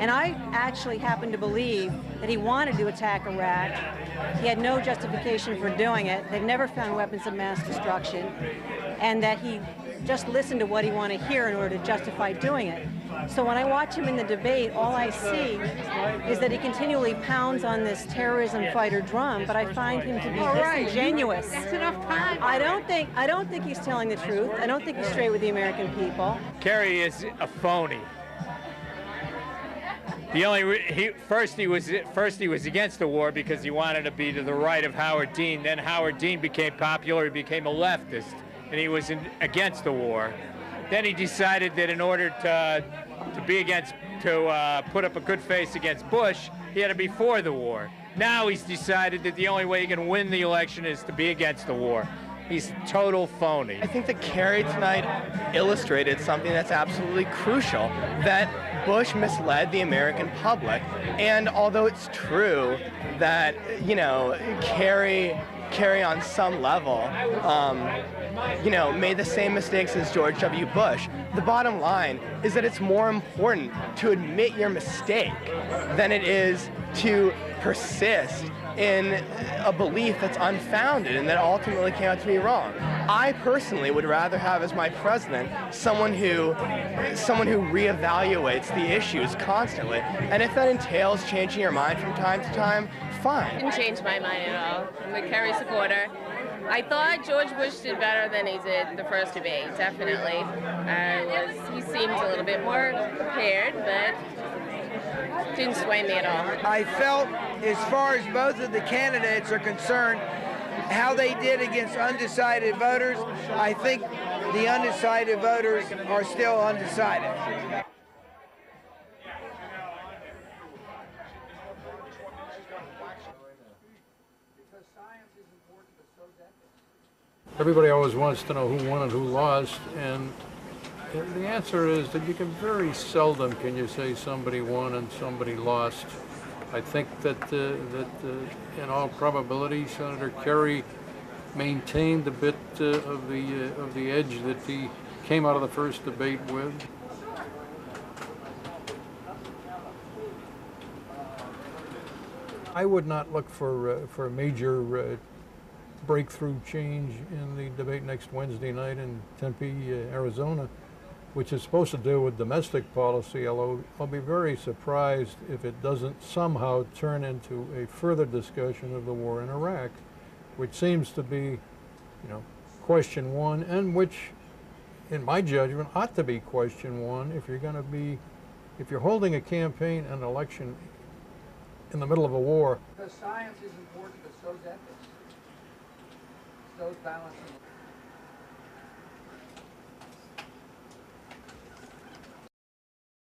And I actually happen to believe that he wanted to attack Iraq. He had no justification for doing it. They've never found weapons of mass destruction. And that he just listened to what he wanted to hear in order to justify doing it. So when I watch him in the debate, all I see is that he continually pounds on this terrorism fighter drum, but I find him to be disingenuous. That's enough time. I don't think he's telling the truth. I don't think he's straight with the American people. Kerry is a phony. First he was against the war because he wanted to be to the right of Howard Dean. Then Howard Dean became popular. He became a leftist, and he was against the war. Then he decided that in order to put up a good face against Bush, he had to be for the war. Now he's decided that the only way he can win the election is to be against the war. He's a total phony. I think that Kerry tonight illustrated something that's absolutely crucial, that Bush misled the American public. And although it's true that, Kerry on some level, made the same mistakes as George W. Bush, the bottom line is that it's more important to admit your mistake than it is to persist in a belief that's unfounded and that ultimately came out to be wrong. I personally would rather have as my president someone who reevaluates the issues constantly. And if that entails changing your mind from time to time, fine. I didn't change my mind at all. I'm a Kerry supporter. I thought George Bush did better than he did the first debate, definitely. He seemed a little bit more prepared, but didn't sway me at all. I felt, as far as both of the candidates are concerned, how they did against undecided voters, I think the undecided voters are still undecided. Everybody always wants to know who won and who lost, and the answer is that you can very seldom can you say somebody won and somebody lost. I think that in all probability, Senator Kerry maintained a bit of the edge that he came out of the first debate with. I would not look for a major breakthrough change in the debate next Wednesday night in Tempe, Arizona, which is supposed to deal with domestic policy, although I'll be very surprised if it doesn't somehow turn into a further discussion of the war in Iraq, which seems to be, question one, and which, in my judgment, ought to be question one if you're holding a campaign and election in the middle of a war. Because science is important, but so is ethics. So is balance.